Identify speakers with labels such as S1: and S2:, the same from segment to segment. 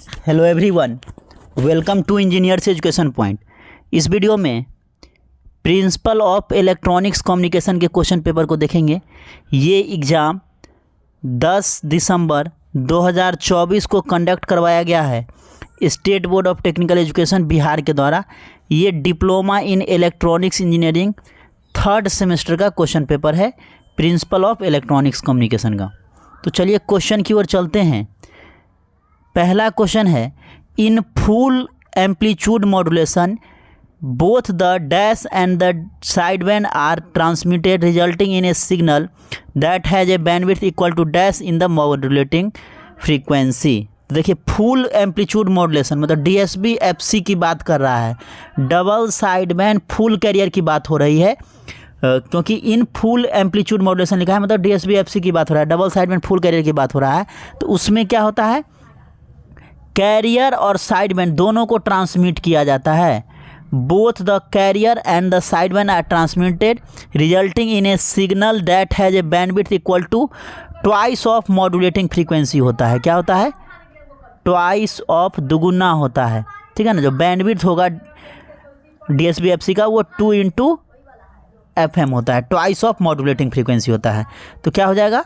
S1: Hello everyone, welcome to engineers education point. इस video में principle of electronics communication के question paper को देखेंगे। ये एग्ज़ाम 10 दिसंबर 2024 को कंडक्ट करवाया गया है state board of technical education Bihar के द्वारा। ये diploma in electronics engineering third semester का क्वेश्चन पेपर है प्रिंसिपल ऑफ इलेक्ट्रॉनिक्स कम्युनिकेशन का। तो चलिए क्वेश्चन की ओर चलते हैं। पहला क्वेश्चन है, in full amplitude modulation both the dash and the sideband are transmitted resulting in a signal that has a bandwidth equal to dash in the modulating frequency. देखिए, full amplitude modulation मतलब DSB FC की बात कर रहा है। Double sideband full career की बात हो रही है, क्योंकि इन फुल एम्पलीट्यूड मॉड्यूलेशन लिखा है मतलब डीएसबी एफसी की बात हो रहा है। डबल साइडबैंड फुल कैरियर की बात हो रहा है, तो उसमें क्या होता है, कैरियर और साइडबैंड दोनों को ट्रांसमिट किया जाता है। Both the carrier and the sideband are transmitted resulting in a signal that has a bandwidth equal to twice of modulating frequency होता है। क्या होता है? ट्वाइस ऑफ, दुगुना होता है। ठीक है ना। जो बैंडविड्थ होगा डीएसबी एफसी का वो 2 इंटू FM होता है। ट्वाइस ऑफ मॉड्यूलेटिंग फ्रीक्वेंसी होता है। तो क्या हो जाएगा,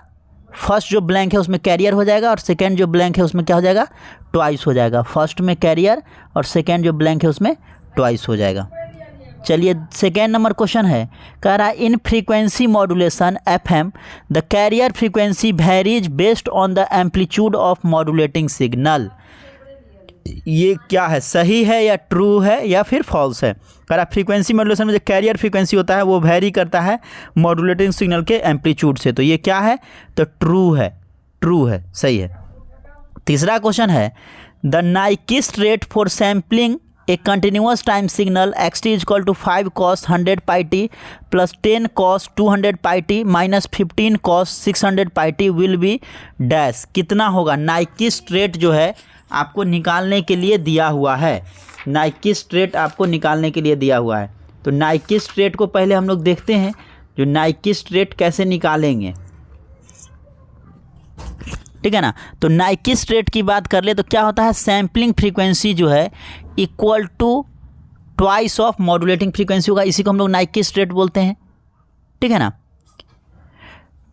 S1: फर्स्ट जो ब्लैंक है उसमें कैरियर हो जाएगा और सेकेंड जो ब्लैंक है उसमें क्या हो जाएगा, ट्वाइस हो जाएगा। फर्स्ट में कैरियर और सेकेंड जो ब्लैंक है उसमें ट्वाइस हो जाएगा। चलिए सेकेंड नंबर क्वेश्चन है, कह रहा है in frequency modulation FM the carrier frequency varies based on the amplitude of modulating signal. ये क्या है, सही है या ट्रू है या फिर फॉल्स है? कह रहा फ्रीक्वेंसी मॉड्यूलेशन में जो कैरियर फ्रीक्वेंसी होता है वो वेरी करता है मॉड्यूलेटिंग सिग्नल के एम्पलीट्यूड से। तो ये क्या है, तो ट्रू है, ट्रू है, सही है। तीसरा क्वेश्चन है, the Nyquist rate for sampling a continuous time signal xt equal to 5 cos 100 pi t plus 10 cos 200 pi t minus 15 cos 600 pi t will be dash. कितना होगा? नाइक्विस्ट रेट जो है आपको निकालने के लिए दिया हुआ है। नाइक्विस्ट रेट आपको निकालने के लिए दिया हुआ है। तो नाइक्विस्ट रेट को पहले हम लोग देखते हैं, जो नाइक्विस्ट रेट कैसे निकालेंगे। ठीक है ना। तो नाइक्विस्ट रेट की बात कर ले तो क्या होता है, सैम्पलिंग फ्रीक्वेंसी जो है equal to twice of modulating frequency होगा। इसी को हम लोग नाइक्विस्ट रेट बोलते हैं। ठीक है ना।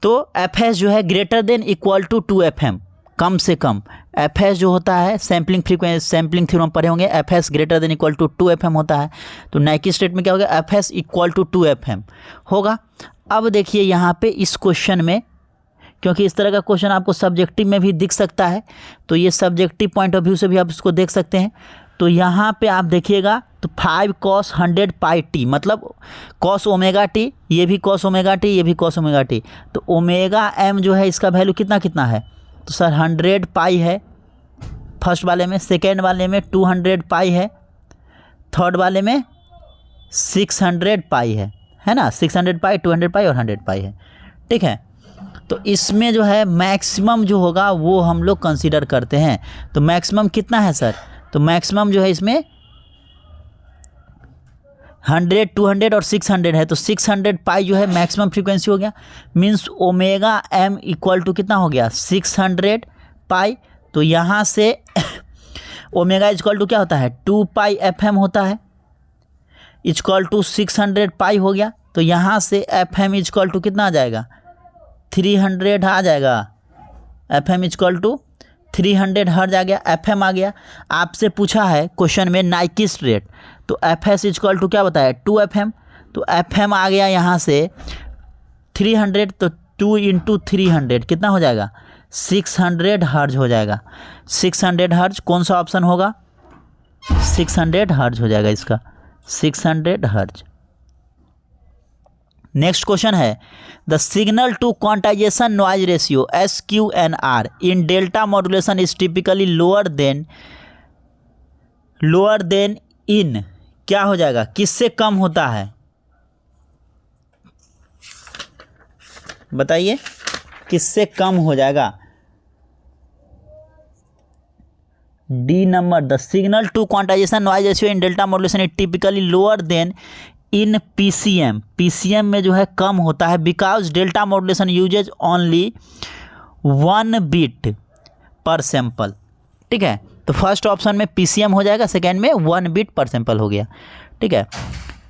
S1: तो FS जो है greater than equal to 2FM, कम से कम। FS जो होता है सैम्पलिंग फ्रीक्वेंसी, सैम्पलिंग थ्योरम पढ़े होंगे, FS greater than equal to 2FM होता है। तो नाइक्विस्ट रेट में क्या होगा, FS इक्वल टू 2FM होगा। अब देखिए यहाँ पे इस क्वेश्चन में, क्योंकि इस तरह का क्वेश्चन आपको सब्जेक्टिव में भी दिख सकता है, तो ये सब्जेक्टिव पॉइंट ऑफ व्यू से भी आप इसको देख सकते हैं। तो यहाँ पे आप देखिएगा तो 5 cos 100 pi t मतलब cos ओमेगा टी, ये भी cos ओमेगा टी, ये भी cos ओमेगा टी। तो ओमेगा m जो है इसका वैल्यू कितना कितना है, तो सर 100 पाई है फर्स्ट वाले में, सेकेंड वाले में 200 पाई है, थर्ड वाले में 600 पाई है ना। 600 पाई, 200 पाई और 100 पाई है। ठीक है। तो इसमें जो है मैक्सिमम जो होगा वो हम लोग कंसीडर करते हैं। तो मैक्सिमम कितना है सर, तो मैक्सिमम जो है इसमें 100, 200 और 600 है। तो 600 पाई जो है मैक्सिमम फ्रीक्वेंसी हो गया। Means omega m equal to कितना हो गया, 600 पाई। तो यहाँ से ओमेगा इक्वल टू क्या होता है, 2 पाई FM होता है, इक्वल टू 600 पाई हो गया। तो यहाँ से FM इक्वल टू कितना आ जाएगा, 300 आ जाएगा। FM इक्वल टू 300 हर्ज आ गया, FM आ गया। आपसे पूछा है क्वेश्चन में नाइक्विस्ट रेट, तो FS इक्वल टू क्या बताया, 2FM। तो FM आ गया यहाँ से 300, तो 2 इंटू 300 कितना हो जाएगा, 600 हर्ज हो जाएगा। 600 हर्ज कौन सा ऑप्शन होगा, 600 हर्ज हो जाएगा इसका, 600 हर्ज। नेक्स्ट क्वेश्चन है, the signal to quantization noise ratio SQNR in delta modulation is typically lower than in, क्या हो जाएगा, किससे कम होता है, बताइए किससे कम हो जाएगा। D number, the signal to quantization noise ratio in delta modulation is typically lower than in PCM में जो है कम होता है, because delta modulation uses only 1 bit per sample. ठीक है। तो फर्स्ट ऑप्शन में PCM हो जाएगा, सेकेंड में 1 बिट पर सैंपल हो गया। ठीक है।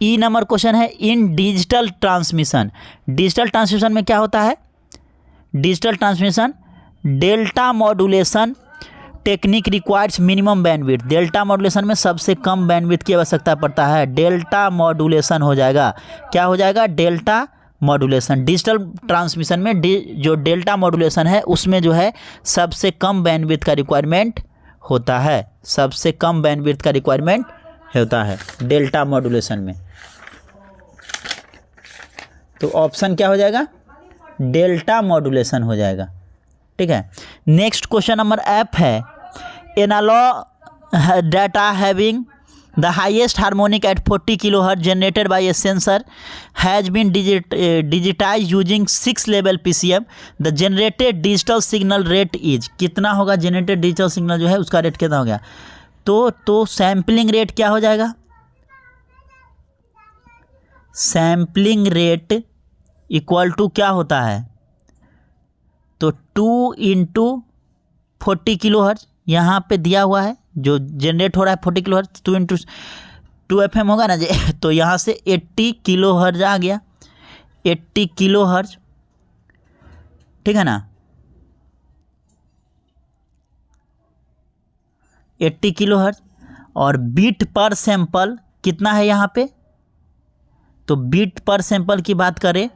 S1: ई नंबर क्वेश्चन है, इन डिजिटल ट्रांसमिशन, डिजिटल ट्रांसमिशन में क्या होता है? Digital transmission delta modulation technique requires minimum bandwidth, delta modulation में सबसे कम बैंडविड्थ की आवश्यकता पड़ता है, डेल्टा मॉड्यूलेशन हो जाएगा। क्या हो जाएगा? Delta modulation. डिजिटल ट्रांसमिशन में जो डेल्टा मॉड्यूलेशन है उसमें जो है सबसे कम बैंडविड्थ का रिक्वायरमेंट होता है, सबसे कम बैंडविड्थ का रिक्वायरमेंट होता है डेल्टा मॉड्यूलेशन में। तो ऑप्शन क्या हो जाएगा? डेल्टा मॉड्यूलेशन हो जाएगा। ठीक है। नेक्स्ट क्वेश्चन नंबर एफ है, analogue data having the highest harmonic at 40 kHz generated by a sensor has been digitize using 6 level PCM, the generated digital signal rate is, कितना होगा? जनरेटेड डिजिटल सिग्नल जो है उसका rate कितना हो गया? तो सैम्पलिंग रेट क्या हो जाएगा? सैम्पलिंग रेट इक्वल टू क्या होता है? तो 2 × 40 kHz यहाँ पे दिया हुआ है, जो जनरेट हो रहा है 40 kHz, 2 × 2 FM होगा ना जी। तो यहाँ से 80 kHz आ गया, 80 kHz। ठीक है ना, 80 kHz। और बीट पर सैंपल कितना है यहाँ पे? तो बीट पर सैंपल की बात करें,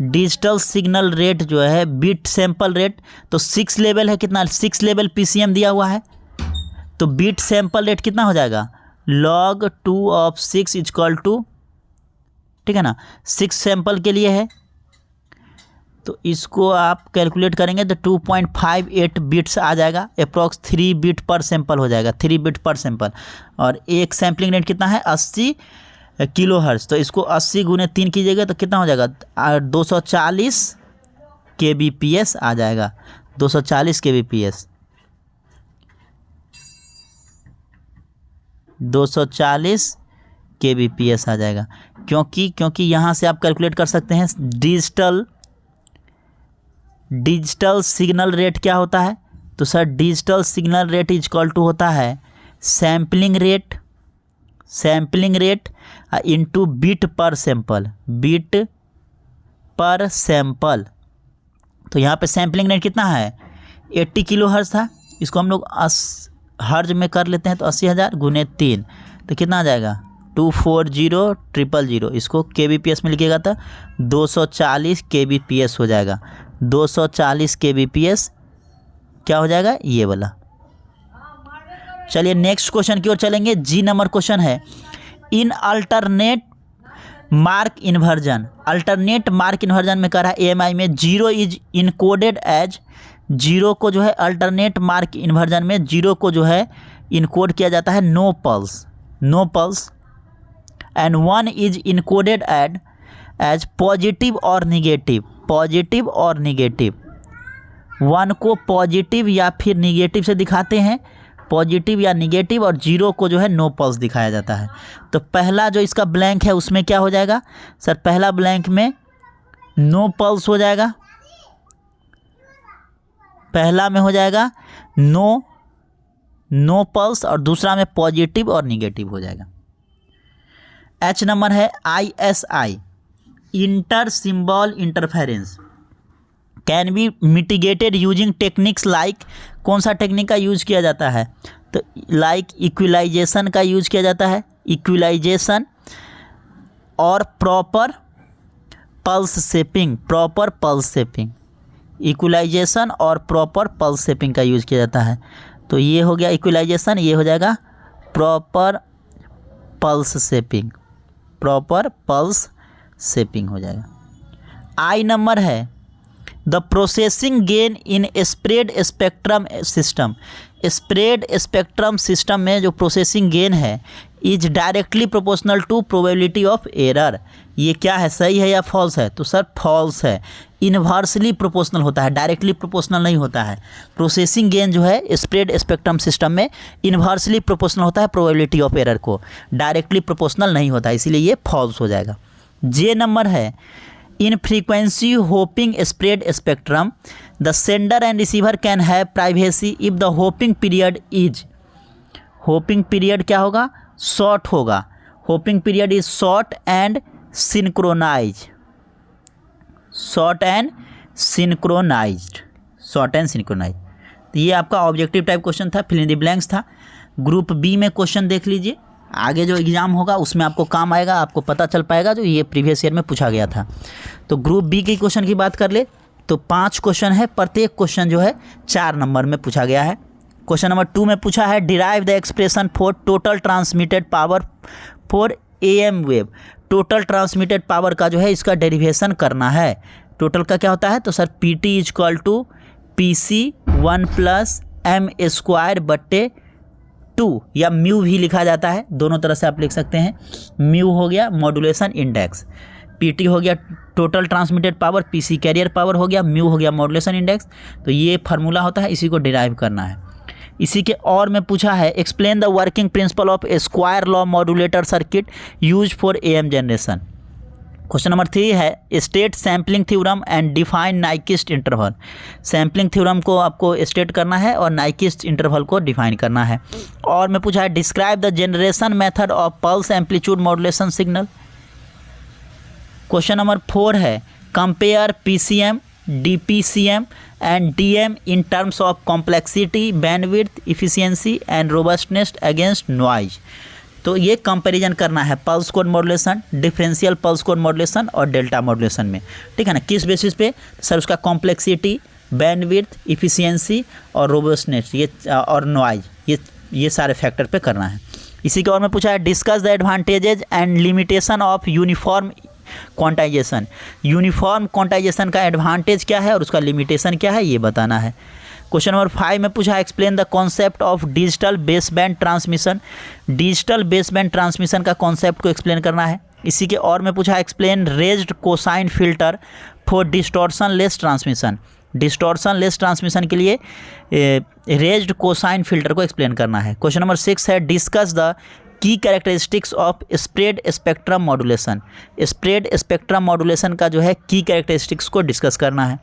S1: डिजिटल सिग्नल रेट जो है बीट सैंपल रेट, तो 6 लेवल है, कितना? 6 लेवल PCM दिया हुआ है, तो बीट सैंपल रेट कितना हो जाएगा? log 2 of 6 इक्वल टू, ठीक है ना, 6 सैंपल के लिए है, तो इसको आप कैलकुलेट करेंगे तो 2.58 बिट्स आ जाएगा, अप्रॉक्स 3 बिट पर सैंपल हो जाएगा, 3 बिट पर सैंपल। और एक सैम्पलिंग रेट कितना है? 80 kHz, तो इसको 80 × 3 कीजिएगा तो कितना हो जाएगा? 240 kbps आ जाएगा, 240 kbps, 240 kbps आ जाएगा। क्योंकि यहाँ से आप कैलकुलेट कर सकते हैं डिजिटल सिग्नल रेट क्या होता है? तो sir digital signal rate equal to होता है sampling rate into bit per sample, bit per sample. तो यहाँ पे सैम्पलिंग रेट कितना है? 80 kHz था, इसको हम लोग हर्ज में कर लेते हैं, तो 80,000 × 3 तो कितना आ जाएगा? 240,000, इसको kbps में लिखिएगा तो 240 kbps हो जाएगा, 240 kbps क्या हो जाएगा? ये वाला। चलिए नेक्स्ट क्वेश्चन की ओर चलेंगे। जी नंबर क्वेश्चन है, in alternate mark inversion, alternate mark inversion में कह रहा है AMI में 0 इज इनकोडेड एज, 0 को जो है अल्टरनेट मार्क इन्वर्जन में 0 को जो है इनकोड किया जाता है no pulse, and 1 is encoded as positive और निगेटिव, 1 को पॉजिटिव या फिर निगेटिव से दिखाते हैं, पॉजिटिव या निगेटिव, और 0 को जो है नो पल्स दिखाया जाता है। तो पहला जो इसका ब्लैंक है उसमें क्या हो जाएगा? सर पहला ब्लैंक में नो पल्स हो जाएगा, पहला में हो जाएगा नो पल्स, और दूसरा में पॉजिटिव और निगेटिव हो जाएगा। H नंबर है ISI, inter symbol interference, can be mitigated using techniques like, कौन सा टेक्निक का यूज किया जाता है? तो लाइक इक्विलाइजेशन का यूज किया जाता है, इक्विलाइजेशन और प्रॉपर पल्स शेपिंग, इक्विलाइजेशन और प्रॉपर पल्स शेपिंग का यूज किया जाता है। तो ये हो गया इक्विलाइजेशन, ये हो जाएगा प्रॉपर पल्स शेपिंग हो जाएगा। आई नंबर है the processing gain in spread spectrum system में जो प्रोसेसिंग गेन है is directly proportional to probability of error, ये क्या है? सही है या फॉल्स है? तो सर फॉल्स है, इन्वर्सली प्रोपोर्शनल होता है, डायरेक्टली प्रोपोर्शनल नहीं होता है। प्रोसेसिंग गेन जो है स्प्रेड स्पेक्ट्रम सिस्टम में इन्वर्सली प्रोपोर्शनल होता है प्रोबेबिलिटी ऑफ एरर को, डायरेक्टली प्रोपोर्शनल नहीं होता है, इसीलिए ये फॉल्स हो जाएगा। जे नंबर है in frequency hopping spread spectrum the sender and receiver can have privacy if the hopping period is, hopping period क्या होगा, शॉर्ट होगा, hopping period is short and synchronize, short and synchronized, short and synchronize. तो ये आपका objective type question था, fill in the blanks था। Group B में question देख लीजिए, आगे जो एग्ज़ाम होगा उसमें आपको काम आएगा, आपको पता चल पाएगा जो ये प्रीवियस ईयर में पूछा गया था। तो ग्रुप बी के क्वेश्चन की बात कर ले तो 5 क्वेश्चन है, प्रत्येक क्वेश्चन जो है 4 नंबर में पूछा गया है। क्वेश्चन नंबर 2 में पूछा है derive the expression for total transmitted power for AM wave. Total transmitted power का जो है इसका डेरिवेशन करना है। टोटल का क्या होता है, तो sir PT is equal to PC 1 + m²/2 या म्यू भी लिखा जाता है, दोनों तरह से आप लिख सकते हैं। म्यू हो गया मॉड्यूलेशन इंडेक्स, PT हो गया total transmitted power, PC carrier power हो गया, म्यू हो गया मॉड्यूलेशन इंडेक्स। तो ये फार्मूला होता है, इसी को डिराइव करना है। इसी के और में पूछा है explain the working principle of A square law modulator circuit use for AM generation. Question number 3 है state sampling theorem and define Nyquist interval. Sampling theorem को आपको स्टेट करना है और नाइक्विस्ट इंटरवल को डिफाइन करना है। और में पूछा है describe the generation method of pulse amplitude modulation signal. Question number 4 है compare PCM, DPCM and DM in terms of complexity, bandwidth, efficiency and robustness against noise. तो ये कंपैरिजन करना है pulse code modulation, differential pulse code modulation और delta modulation में, ठीक है ना। किस बेसिस पे, सर उसका कॉम्प्लेक्सिटी, बैंडविड्थ, इफिशियंसी और रोबस्टनेस ये और नॉइज, ये सारे फैक्टर पे करना है। इसी के और में पूछा है discuss the advantages and limitation of uniform quantization. Uniform quantization का एडवांटेज क्या है और उसका लिमिटेशन क्या है, ये बताना है। क्वेश्चन नंबर 5 में पूछा है explain the concept of digital baseband transmission. Digital baseband transmission का कॉन्सेप्ट को एक्सप्लेन करना है। इसी के और में पूछा है explain raised cosine filter for distortion less transmission. Distortion less transmission के लिए रेज्ड कोसाइन फिल्टर को एक्सप्लेन करना है। क्वेश्चन नंबर 6 है discuss the key characteristics of spread spectrum modulation. Spread spectrum modulation का जो है की कैरेक्टरिस्टिक्स को डिस्कस करना है।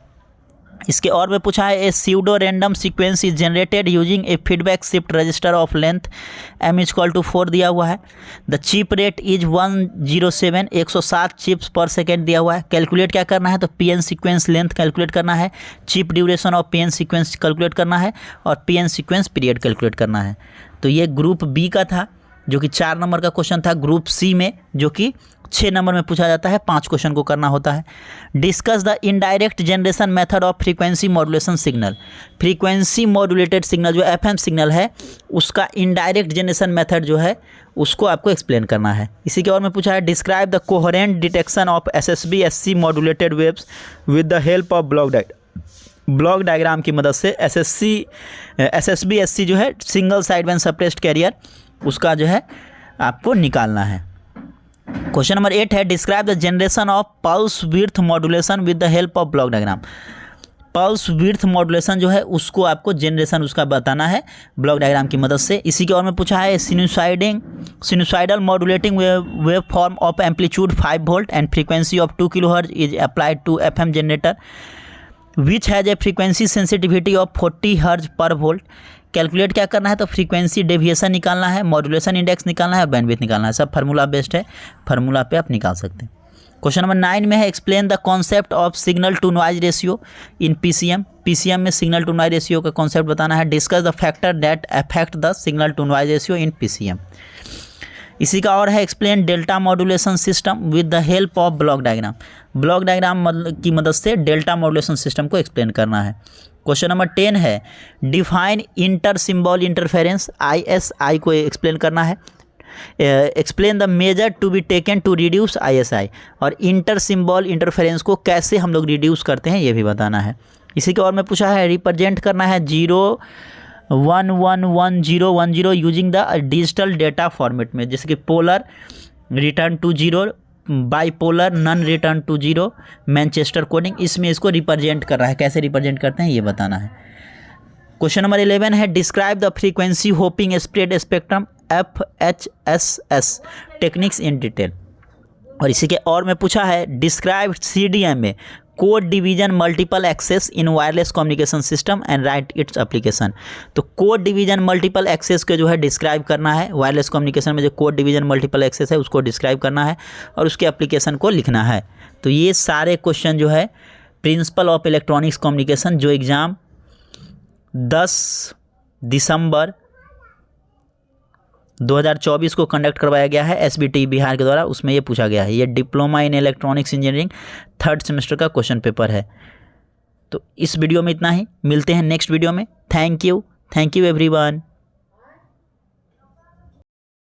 S1: इसके और में पूछा है a pseudo random sequence is generated using a feedback shift register of length m = 4 दिया हुआ है। The chip rate is 107, 107 chips per second दिया हुआ है। कैलकुलेट क्या करना है, तो PN सीक्वेंस लेंथ कैलकुलेट करना है, chip duration of PN sequence calculate करना है और PN सीक्वेंस पीरियड कैलकुलेट करना है। तो ये ग्रुप बी का था जो कि 4 नंबर का क्वेश्चन था। ग्रुप सी में जो कि 6 नंबर में पूछा जाता है, 5 क्वेश्चन को करना होता है। Discuss the indirect generation method of frequency modulation signal. Frequency modulated signal जो FM सिग्नल है उसका इनडायरेक्ट जनरेशन मेथड जो है उसको आपको एक्सप्लेन करना है। इसी के और में पूछा है describe the coherent detection of SSB SC modulated waves with the help of block diagram की मदद से SSB SC जो है single side band suppressed career उसका जो है आपको निकालना है। क्वेश्चन नंबर 8 है describe the generation of pulse width modulation with the help of block diagram. Pulse width modulation जो है उसको आपको जनरेशन उसका बताना है ब्लॉक डायग्राम की मदद से। इसी के और में पूछा है sinusoidal modulating wave form of amplitude 5 volt and frequency of 2 kHz is applied to FM generator which has a frequency sensitivity of 40 Hz per volt. Calculate क्या करना है, तो फ्रीक्वेंसी डेविएशन निकालना है, मॉड्यूलेशन इंडेक्स निकालना है और बैंडविड्थ निकालना है। सब फार्मूला बेस्ड है, फार्मूला पे आप निकाल सकते हैं। क्वेश्चन नंबर 9 में है explain the concept of signal to noise ratio in PCM। PCM में सिग्नल टू नॉइज रेशियो का कॉन्सेप्ट बताना है। Discuss the factor that affect the signal to noise ratio in PCM। इसी का और है explain delta modulation system with the help of block diagram. Block diagram की मदद से डेल्टा मॉड्यूलेशन सिस्टम को एक्सप्लेन करना है। क्वेश्चन नंबर 10 है define inter symbol interference ISI को एक्सप्लेन करना है। Explain the measure to be taken to reduce ISI और इंटर सिंबल इंटरफेरेंस को कैसे हम लोग रिड्यूस करते हैं ये भी बताना है। इसी के और में पूछा है रिप्रेजेंट करना है 0111010 using the digital data format में, जैसे कि polar return to 0, bipolar non return to 0, Manchester coding, इसमें इसको रिप्रेजेंट कर रहा है। कैसे रिप्रेजेंट करते हैं ये बताना है। क्वेश्चन नंबर 11 है describe the frequency hopping spread spectrum FHSS techniques in detail. और इसी के और में पूछा है describe CDMA code division multiple access in wireless communication system and write its application. तो कोड डिवीजन मल्टीपल एक्सेस के जो है डिस्क्राइब करना है, वायरलेस कम्युनिकेशन में जो कोड डिवीजन मल्टीपल एक्सेस है उसको डिस्क्राइब करना है और उसके एप्लीकेशन को लिखना है। तो ये सारे क्वेश्चन जो है प्रिंसिपल ऑफ इलेक्ट्रॉनिक्स कम्युनिकेशन जो एग्ज़ाम 10 दिसंबर 2024 को कंडक्ट करवाया गया है SBT बिहार के द्वारा, उसमें ये पूछा गया है। ये diploma in electronics engineering 3rd semester का क्वेश्चन पेपर है। तो इस वीडियो में इतना ही, मिलते हैं नेक्स्ट वीडियो में। Thank you everyone.